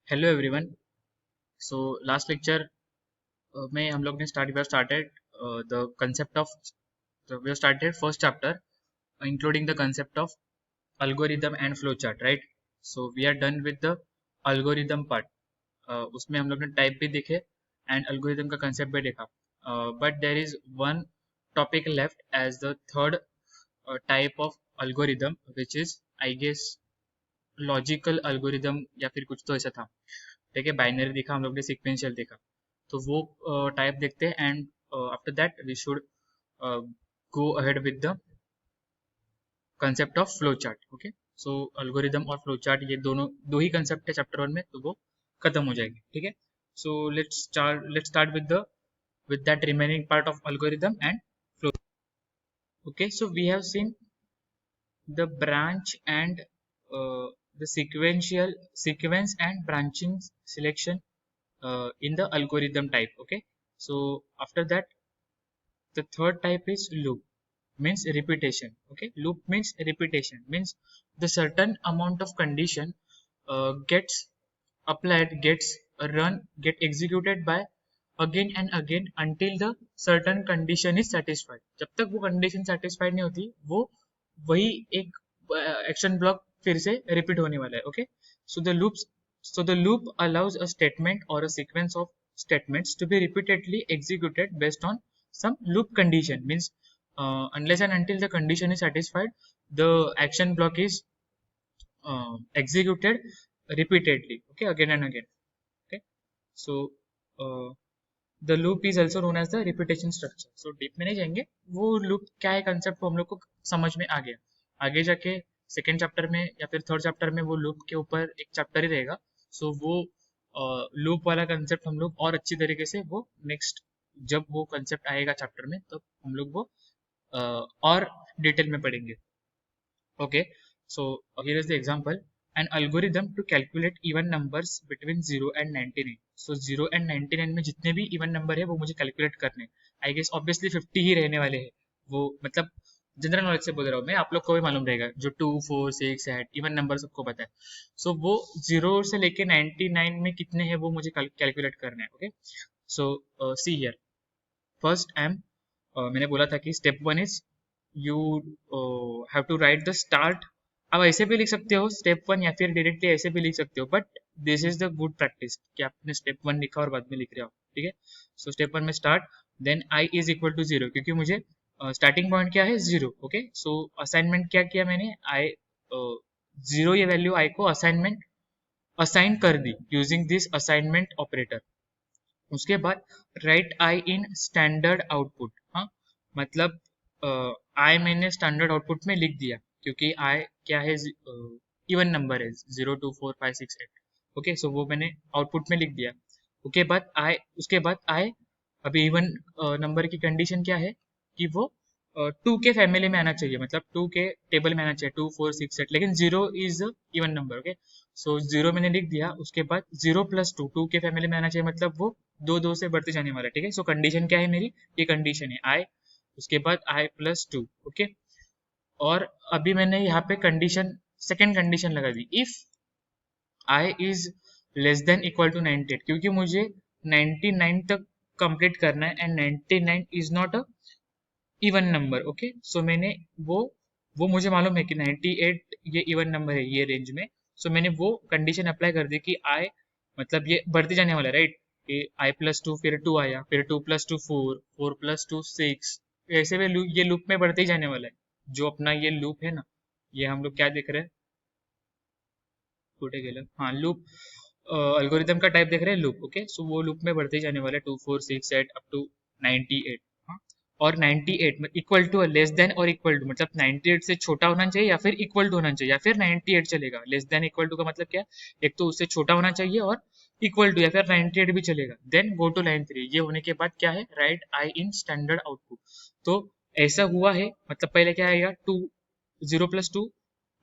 Hello everyone. So last lecture में हम लोग ने started the concept of we started first chapter including the concept of algorithm and flow chart, right? So we are done with the algorithm part. उसमें हम लोग ने type भी देखे एंड अल्गोरिदम का कंसेप्ट भी देखा, but there is one topic left as the third type of algorithm which is I guess logical algorithm या फिर कुछ तो ऐसा था। ठीक है, बाइनरी देखा हम लोग ने, सिक्वेंशियल देखा, तो वो टाइप देखते हैं and after that we should go ahead with the concept of flow chart. Okay, so algorithm और फ्लो चार्ट ये दोनों दो ही कंसेप्ट है चैप्टर 1 में, तो वो खत्म हो जाएगी। ठीक है, so let's start with that remaining part of algorithm and flow. Okay, so we have seen the branch and the sequential sequence and branching selection in the algorithm type. Okay, so after that the third type is loop, means repetition. Okay, loop means repetition, means the certain amount of condition gets applied, gets run, get executed by again and again until the certain condition is satisfied. जब तक वो condition satisfied नहीं होती, वो वही एक action block फिर से रिपीट होने वाला है। Okay, so the loops so the loop allows a statement or a sequence of statements to be repeatedly executed based on some loop condition, means unless and until the condition is satisfied, the action block is executed repeatedly, okay, again and again. Okay, so uh, the loop is also known as the repetition structure. So deep में नहीं जाएंगे, वो loop क्या है concept वो हम लोग को समझ में आ गया। आगे जाके सेकेंड चैप्टर में या फिर थर्ड चैप्टर में वो लूप के ऊपर एक चैप्टर ही रहेगा। सो वो लूप वाला कंसेप्ट हम लोग और अच्छी तरीके से वो नेक्स्ट जब वो कंसेप्ट आएगा चैप्टर में तब हम लोग वो और डिटेल में पढ़ेंगे। Okay, so here is the example. An algorithm to calculate even numbers between 0 and 99. So 0 and 99 में जितने भी even number है वो मुझे calculate करने हैं। I guess obviously 50 ही रहने वाले हैं। वो मतलब जनरल नॉलेज से बोल रहा हूँ मैं, आप लोग को भी मालूम रहेगा जो 2 4 6 8 इवन नंबर सबको पता है। सो वो 0 से लेके 99 में कितने हैं वो मुझे कैलकुलेट करना है। Okay, so see here first मैंने बोला था कि step 1 is you have to write the start. आप ऐसे भी लिख सकते हो स्टेप 1 या फिर डायरेक्टली ऐसे भी लिख सकते हो, but this is the good practice कि आपने स्टेप 1 लिखा और बाद में लिख रहे हो। ठीक है, सो स्टेप 1 में start, then I is equal to 0, क्योंकि मुझे स्टार्टिंग पॉइंट क्या है 0। ओके, सो असाइनमेंट क्या किया मैंने, आई 0 ये वैल्यू आई को असाइनमेंट असाइन कर दी यूजिंग दिस असाइनमेंट ऑपरेटर। उसके बाद right I in standard output. हाँ, मतलब आई मैंने स्टैंडर्ड आउटपुट में लिख दिया क्योंकि आई क्या है, इवन नंबर है 0 2 4 5 6 8। ओके, सो वो मैंने आउटपुट में लिख दिया। उसके बाद आई अभी इवन नंबर की कंडीशन क्या है कि वो 2 के फैमिली में आना चाहिए, मतलब 2 के टेबल में आना चाहिए 2 4 6 8, लेकिन 0 इज इवन नंबर। ओके, सो 0 मैंने लिख दिया। उसके बाद 0 प्लस 2 2 के फैमिली में आना चाहिए, मतलब वो 2 2 से बढ़ते जाने वाला है। ठीक है, सो कंडीशन क्या है मेरी, ये कंडीशन है आई, उसके बाद आई प्लस 2। ओके, और अभी मैंने यहाँ पे कंडीशन सेकेंड कंडीशन लगा दी, if I is less than equal to 98, क्योंकि मुझे 99 तक कंप्लीट करना है and 99 is not a even number. Okay, so मैंने वो मुझे मालूम है कि 98 ये इवन नंबर है ये रेंज में। सो मैंने वो कंडीशन अप्लाई कर दी कि आई मतलब ये बढ़ते जाने वाला है, राइट? कि आई प्लस 2 फिर 2 आया, फिर 2 प्लस 2 4 4 प्लस 2 6, ऐसे में ये लूप में बढ़ते ही जाने वाला है। जो अपना ये लूप है ना, ये हम लोग क्या देख रहे हैं, टूटे गेला, हाँ लूप अल्गोरिदम का टाइप देख रहे हैं लूप। ओके, सो वो लूप में बढ़ते ही जाने वाला है 2 4 6 8 अप टू 98। हाँ, और 98 में इक्वल टू लेस देन और इक्वल टू, मतलब 98 से छोटा होना चाहिए या फिर इक्वल टू होना चाहिए, या फिर 98 चलेगा। लेस देन इक्वल टू का मतलब क्या है, एक तो उससे छोटा होना चाहिए और इक्वल टू या फिर 98 भी चलेगा। देन गो टू लाइन 3, ये होने के बाद क्या है, right I in standard output. तो ऐसा हुआ है, मतलब पहले क्या आएगा 2 0 प्लस 2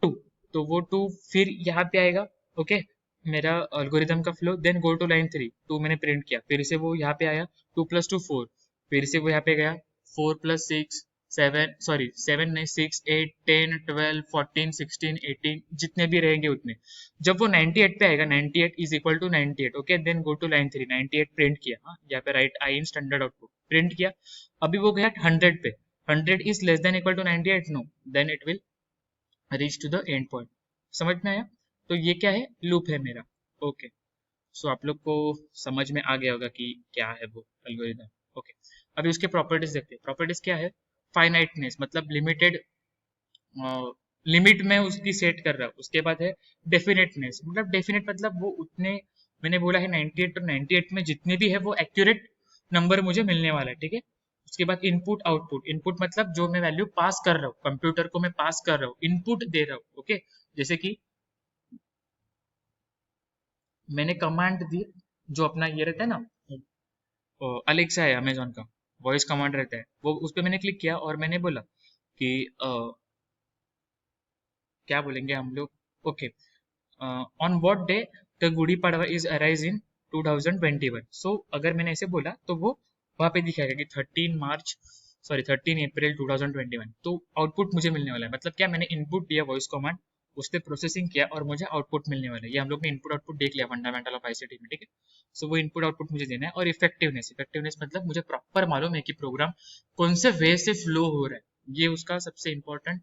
2, तो वो 2 फिर यहाँ पे आएगा। ओके, मेरा अल्गोरिदम का flow, then go to line 3, 2 मैंने प्रिंट किया, फिर से वो यहाँ पे आया 2 प्लस 2 4, फिर से वो यहाँ पे गया 4 प्लस 6 7 नहीं 6 8 10 12 14 16 18 जितने भी रहेंगे उतने, जब वो 98 पे आएगा 98 is equal to 98, okay then go to line 3, 98 print किया, हाँ यहाँ पे write I in standard output print किया, अभी वो गया 100 पे, 100 is less than equal to 98, no then it will reach to the end point. समझ में आया? तो ये क्या है, लूप है मेरा। ओके, सो आप लोग को समझ में आ गया होगा कि क्या है वो एल्गोरिदम। ओके, अभी उसके प्रॉपर्टीज देखते हैं। प्रॉपर्टीज क्या है, फाइनाइटनेस मतलब लिमिटेड, लिमिट में उसकी सेट कर रहा हूँ। उसके बाद है डेफिनेटनेस, मतलब डेफिनेट मतलब वो उतने, मैंने बोला है 98 और 98 में जितने भी है वो एक्यूरेट नंबर मुझे मिलने वाला है, ठीक है। उसके बाद इनपुट आउटपुट, इनपुट मतलब जो मैं वैल्यू पास कर रहा हूँ, कंप्यूटर को मैं पास कर रहा हूँ, इनपुट दे रहा हूँ, ओके। जैसे कि मैंने कमांड दी, जो अपना ये रहता है ना, अलेक्सा है अमेजोन का, वॉइस कमांड रहता है वो, उस पर मैंने क्लिक किया और मैंने बोला कि क्या बोलेंगे हम लोग, okay, on what day the Gudi Padwa is arise in 2021। सो अगर मैंने ऐसे बोला तो वो वहां पे दिखाएगा कि 13 अप्रैल 2021, तो आउटपुट मुझे मिलने वाला है। मतलब क्या, मैंने इनपुट दिया वॉइस कमांड, उस पर प्रोसेसिंग किया और मुझे आउटपुट मिलने वाला है। ये हम लोग ने इनपुट आउटपुट देख लिया फंडामेंटल ऑफ आईसीटी में, ठीक है। सो वो इनपुट आउटपुट मुझे देना है। और इफेक्टिवनेस, इफेक्टिवनेस मतलब मुझे प्रॉपर मालूम है कि प्रोग्राम कौन से वे से फ्लो हो रहा है, ये उसका सबसे इंपॉर्टेंट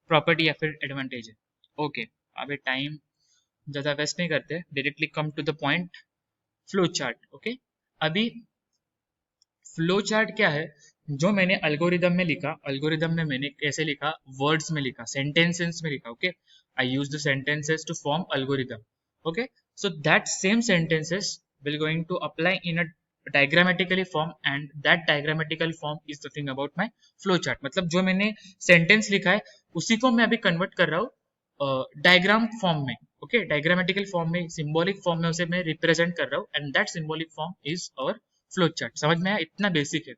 प्रॉपर्टी या फिर एडवांटेज है। ओके, अभी टाइम ज़्यादा वेस्ट नहीं करते, directly come to the point, flow chart. Okay, अभी फ्लो चार्ट क्या है, जो मैंने अल्गोरिदम में लिखा, अल्गोरिदम में मैंने कैसे लिखा, वर्ड्स में लिखा, सेंटेंसेस में लिखा, okay. I use the sentences to form algorithm, okay. So that same sentences will going to apply in a diagrammatically form, and that diagrammatical form is the thing about my flow chart। मतलब जो मैंने sentence लिखा है उसी को मैं अभी convert कर रहा हूँ डायग्राम फॉर्म में, ओके। डायग्रामेटिकल फॉर्म में, सिंबॉलिक फॉर्म में उसे मैं रिप्रेजेंट कर रहा हूँ, and that symbolic form is our flow chart. समझ में आया? इतना बेसिक है।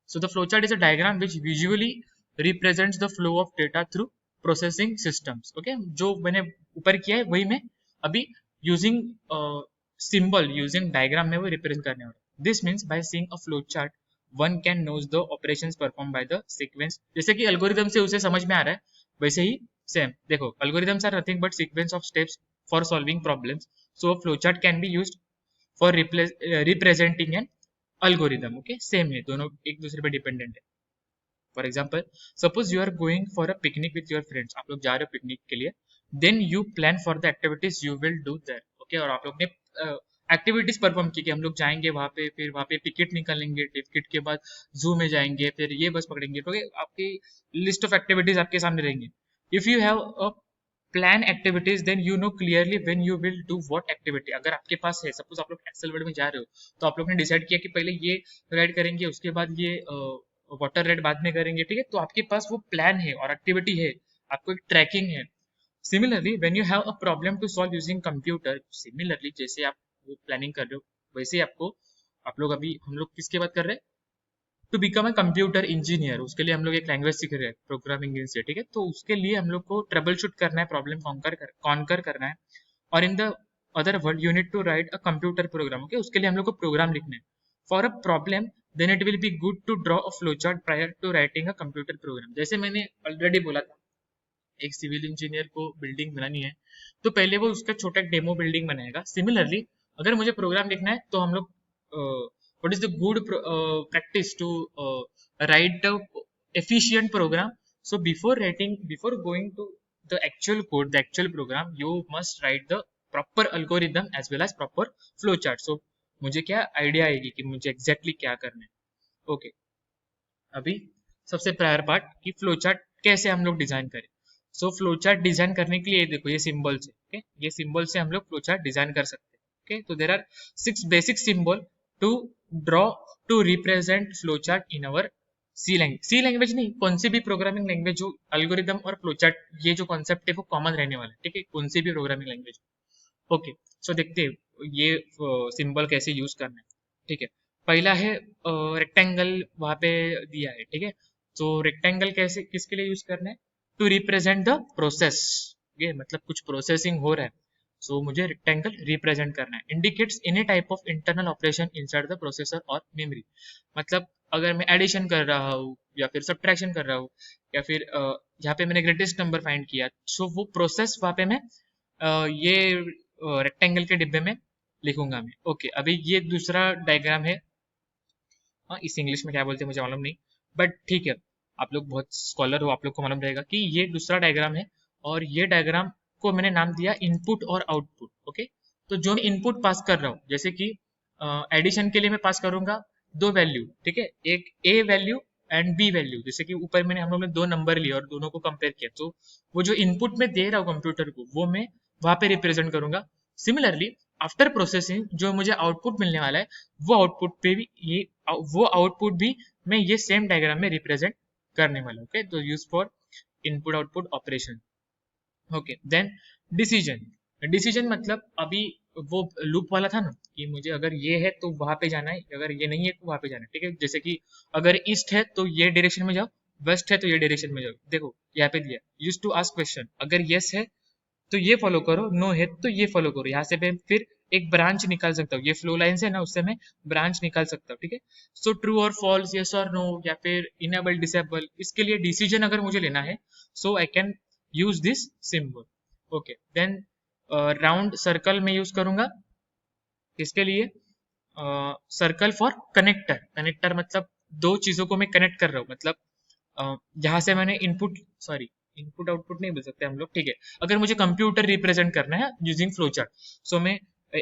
So the flow chart is a diagram which visually represents the flow of data through processing systems, okay. जो मैंने ऊपर किया है वही मैं अभी यूजिंग सिंबल, यूजिंग डायग्राम में वो रिप्रेजेंट करने वाला। This means by seeing a flow chart one can knows the operations perform by the sequence. जैसे कि एल्गोरिदम से उसे समझ में आ रहा है, वैसे ही सेम देखो, algorithms are nothing but sequence of steps for solving problems. So flow chart can be used for representing an algorithm, okay. Same है, दोनों एक दूसरे पे डिपेंडेंट है। For example, suppose you are going for a picnic with your friends, आप लोग जा रहे हो पिकनिक के लिए, then you plan for the activities you will do there, okay. और आप लोग ने एक्टिविटीज परफॉर्म की कि हम लोग जाएंगे वहां पे, फिर वहां पे टिकट निकालेंगे, टिकट के बाद जू में जाएंगे, फिर ये बस पकड़ेंगे, तो आपकी लिस्ट ऑफ एक्टिविटीज आपके सामने रहेंगी। If you have a plan activities then you know clearly when you will do what activity. अगर आपके पास है, सपोज आप लोग एक्सेल वर्ड में जा रहे हो, तो आप लोग ने डिसाइड किया कि पहले ये राइड करेंगे, उसके बाद ये वाटर राइड बाद में करेंगे, ठीक है। तो आपके पास वो प्लान है और एक्टिविटी है, आपको एक ट्रैकिंग है। Similarly when you have a problem to solve using computer, similarly जैसे आप वो प्लानिंग कर रहे हो, वैसे ही आपको, आप लोग अभी, हम लोग किसके बात कर रहे हैं, to become a computer engineer, उसके लिए हम लोग एक लैंग्वेज सीख रहे हैं, प्रोग्रामिंग से, ठीक है। तो उसके लिए हम लोग को ट्रबल शूट करना है, प्रॉब्लम कॉन्कर करना है, और in the other word you need to write a computer program, okay. उसके लिए हम लोग को प्रोग्राम लिखना है for a problem, then it will be good to draw a flow chart prior to writing a computer program. जैसे मैंने already बोला था, एक सिविल इंजीनियर को बिल्डिंग बनानी है, तो पहले वो उसका छोटा डेमो बिल्डिंग बनाएगा। सिमिलरली अगर मुझे प्रोग्राम लिखना है, तो हम लोग what is the good practice to write efficient program? So before going to the actual code, the actual program, you must write the proper algorithm as well as proper flow chart। So मुझे क्या idea आएगी कि मुझे exactly क्या करना है, okay. अभी सबसे प्रायर पार्ट कि फ्लो चार्ट कैसे हम लोग डिजाइन करें। सो फ्लो चार्ट डिजाइन करने के लिए देखो, ये सिंबल्स है, ओके। ये सिंबल से हम लोग फ्लो चार्ट डिजाइन कर सकते हैं, ओके। तो there are 6 basic symbol to draw to represent flow chart in our C language नहीं, कौन सी भी प्रोग्रामिंग लैंग्वेज जो अल्गोरिदम और फ्लो चार्ट, ये जो कॉन्सेप्ट है वो कॉमन रहने वाला है, ठीक है, कौन सी भी प्रोग्रामिंग लैंग्वेज, ओके। सो देखते हैं ये सिंबल कैसे यूज करना है, ठीक है। पहला है रेक्टेंगल, वहां पे दिया है, ठीक है। तो रेक्टेंगल कैसे, किसके लिए यूज करना है, टू रिप्रेजेंट द प्रोसेस, ये मतलब कुछ प्रोसेसिंग हो रहा है। सो मुझे रेक्टेंगल रिप्रेजेंट करना है। Indicates any type of internal operation inside the processor और मेमोरी। मतलब अगर मैं एडिशन कर रहा हूँ या फिर सब्ट्रैक्शन कर रहा हूँ या फिर यहाँ पे मैंने ग्रेटेस्ट नंबर फाइंड किया, सो वो प्रोसेस वहाँ पे मैं ये रेक्टेंगल के डिब्बे में लिखूंगा मैं। ओके, अभी ये दूसरा डायग्राम है। हाँ, इस इंग्लिश में क्या बोलते हैं मुझे मालूम नहीं, बट ठीक है, आप लोग बहुत स्कॉलर हो, आप लोग को मालूम रहेगा कि ये दूसरा डायग्राम है। और ये डायग्राम को मैंने नाम दिया इनपुट और आउटपुट। ओके, तो जो मैं इनपुट पास कर रहा हूँ, जैसे कि एडिशन के लिए मैं पास करूंगा दो वैल्यू, ठीक है, एक ए वैल्यू एंड बी वैल्यू। जैसे कि ऊपर मैंने हम लोग ने दो नंबर लिए और दोनों को कंपेयर किया, तो वो जो इनपुट में दे रहा हूँ कंप्यूटर को, वो मैं वहां पे रिप्रेजेंट करूंगा। सिमिलरली आफ्टर प्रोसेसिंग जो मुझे आउटपुट मिलने वाला है, वो आउटपुट पे भी ये वो आउटपुट भी मैं ये सेम डायग्राम में रिप्रेजेंट करने वाला हूँ। ओके, तो use for input output operation. Okay, then decision. Decision मतलब अभी वो लूप वाला था ना, कि मुझे अगर ये है तो वहां पे जाना है, अगर ये नहीं है तो वहां पे जाना है। ठीक है, जैसे कि अगर ईस्ट है तो ये डायरेक्शन में जाओ, वेस्ट है तो ये डायरेक्शन में जाओ। देखो यहाँ पे दिया, यूज टू आस्क क्वेश्चन, अगर यस है तो ये फॉलो करो, नो है तो ये फॉलो करो। यहाँ से मैं फिर एक ब्रांच निकाल सकता हूँ, ये फ्लो लाइन से ना, उससे मैं ब्रांच निकाल सकता हूँ। ठीक है, सो ट्रू और फॉल्स, यस और नो, या फिर इनेबल डिसेबल, इसके लिए डिसीजन अगर मुझे लेना है, so I can use this symbol. Okay, then round circle में यूज करूंगा इसके लिए, सर्कल फॉर कनेक्टर। कनेक्टर मतलब दो चीजों को मैं कनेक्ट कर रहा हूँ, मतलब जहां से मैंने इनपुट, सॉरी इनपुट आउटपुट नहीं बोल सकते हम लोग, ठीक है, अगर मुझे कंप्यूटर रिप्रेजेंट करना है यूजिंग फ्लो चार्ट, सो मैं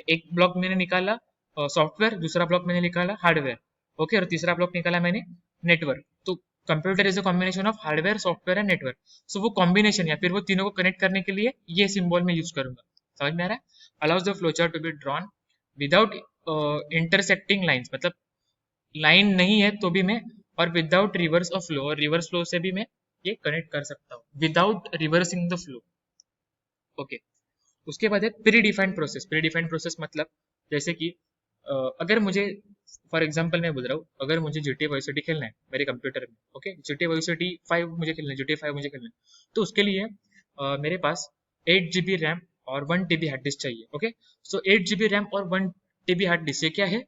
एक ब्लॉक मैंने निकाला सॉफ्टवेयर, दूसरा ब्लॉक मैंने निकाला हार्डवेयर। ओके, और तीसरा ब्लॉक निकाला मैंने नेटवर्क। तो computer is a combination of hardware, software and network. So वो कॉम्बिनेशन या फिर वो तीनों को कनेक्ट करने के लिए ये सिंबल में यूज करूंगा। समझ में आ रहा है? Allows the flow chart to be drawn without intersecting lines, मतलब लाइन नहीं है तो भी मैं, और विदाउट रिवर्स ऑफ फ्लो, और रिवर्स फ्लो से भी मैं ये कनेक्ट कर सकता हूँ without reversing the flow. Okay, उसके बाद है predefined process. Predefined process मतलब जैसे कि अगर मुझे, फॉर एग्जांपल मैं बोल रहा हूँ, अगर मुझे GTA वाई सिटी खेलना है मेरे कंप्यूटर में, ओके, GTA वाई सिटी 5 मुझे खेलना है, GTA 5 मुझे खेलना है, तो उसके लिए मेरे पास 8 GB रैम और 1 TB हार्ड डिस्क चाहिए। ओके, सो 8 GB रैम और 1 TB हार्ड डिस्क, ये क्या है?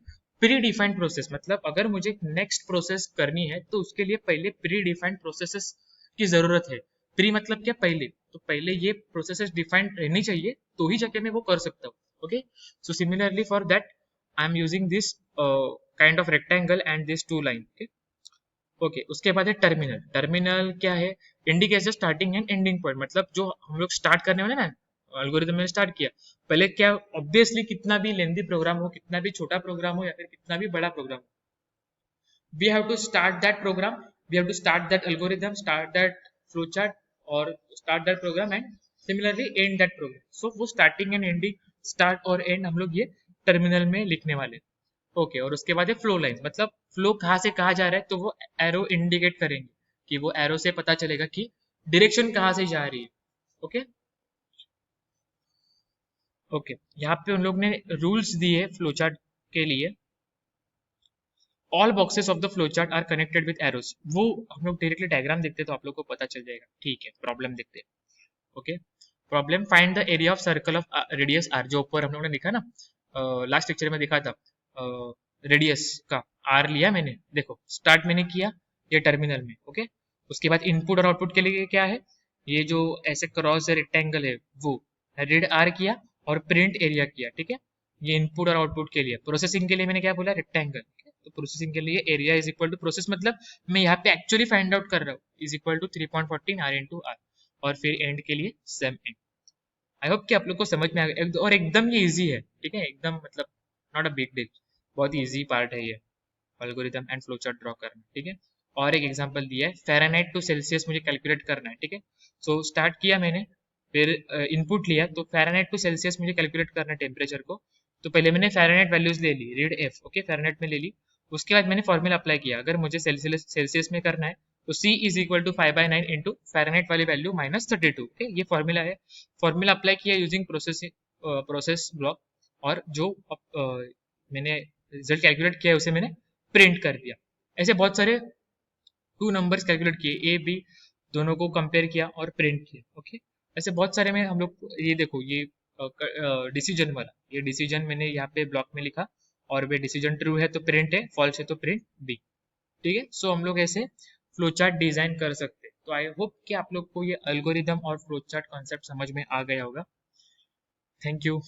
Predefined process. मतलब अगर मुझे नेक्स्ट प्रोसेस करनी है तो उसके लिए पहले प्री डिफाइंड प्रोसेसेस की जरूरत है। प्री मतलब क्या? पहले, तो पहले ये प्रोसेसेस डिफाइंड रहनी चाहिए तो ही जाके मैं वो कर सकता हूँ। Okay, so similarly for that I am using this kind of rectangle and this two line. Okay, उसके बाद है टर्मिनल। टर्मिनल क्या है? Indicates the starting and ending point. मतलब जो हम लोग स्टार्ट करने वाले ना, एल्गोरिथम में स्टार्ट किया, पहले क्या, ऑब्वियसली कितना भी लेंदी प्रोग्राम हो, कितना भी छोटा प्रोग्राम हो या फिर कितना भी बड़ा प्रोग्राम हो, we have to start that program, we have to start that algorithm, start that flowchart, or start that program and similarly end that program. So वो starting and ending, start और end हम लोग ये terminal में लिखने वाले। Okay, और उसके बाद है फ्लो लाइन। मतलब फ्लो कहाँ से कहाँ जा रहा है, तो वो एरो इंडिकेट करेंगे, कि वो एरो से पता चलेगा कि डायरेक्शन कहाँ से जा रही है। ओके, ओके, यहाँ पे उन लोग ने रूल्स दिए फ्लो चार्ट के लिए। All boxes of the flow chart are connected with arrows. वो हम लोग डायरेक्टली डायग्राम देखते हैं तो आप लोग को पता चल जाएगा। ठीक है, प्रॉब्लम देखते हैं। Okay, problem, find the area of circle of radius R, जो ऊपर हम लोग ने लिखा ना, लास्ट लेक्चर में दिखा था, रेडियस का आर लिया मैंने। देखो स्टार्ट मैंने किया ये टर्मिनल में। ओके, उसके बाद इनपुट और आउटपुट के लिए क्या है, ये जो ऐसे क्रॉस रेक्टेंगल है वो रीड आर किया और प्रिंट एरिया किया। ठीक है, ये इनपुट और आउटपुट के लिए। प्रोसेसिंग के लिए मैंने क्या बोला, रेक्टेंगल। तो प्रोसेसिंग के लिए area is equal to process, मतलब मैं यहाँ पे एक्चुअली फाइंड आउट कर रहा हूँ, is equal to 3.14 R into R, और फिर एंड के लिए सेम एंड। आई होप कि आप लोग को समझ में आ गया, और एकदम ये इजी है। ठीक है, एकदम मतलब नॉट अ बिग डील, बहुत इजी पार्ट है ये algorithm and flow chart draw करना। ठीक है, और एक एग्जांपल दिया है, फ़ारेनहाइट टू सेल्सियस मुझे कैलकुलेट करना है। ठीक है, सो स्टार्ट किया मैंने, फिर इनपुट लिया, तो फ़ारेनहाइट टू सेल्सियस मुझे कैलकुलेट करना है टेम्परेचर को। तो पहले मैंने फ़ारेनहाइट वैल्यूज ले ली, रीड एफ। ओके, फ़ारेनहाइट में ले ली। उसके बाद मैंने फॉर्मूला अप्लाई किया, अगर मुझे सेल्सियस में करना है तो C is equal to 5/9 into Fahrenheit वाली वैल्यू माइनस 32। ओके, ये फॉर्मूला है। फॉर्मूला अप्लाई किया यूजिंग प्रोसेस ब्लॉक, और जो मैंने रिजल्ट कैलकुलेट किया है उसे मैंने प्रिंट कर दिया। ऐसे बहुत सारे टू नंबर्स कैलकुलेट किए, ए बी दोनों को कंपेयर किया और प्रिंट किया। ओके, ऐसे बहुत सारे में हम लोग, ये देखो ये डिसीजन वाला, ये डिसीजन मैंने यहाँ पे ब्लॉक में लिखा, और वे डिसीजन ट्रू है तो प्रिंट है, फॉल्स है तो प्रिंट बी। ठीक है, सो हम लोग ऐसे फ्लो चार्ट डिजाइन कर सकते हैं। तो आई होप कि आप लोग को ये एल्गोरिदम और फ्लो चार्ट कॉन्सेप्ट समझ में आ गया होगा। Thank you.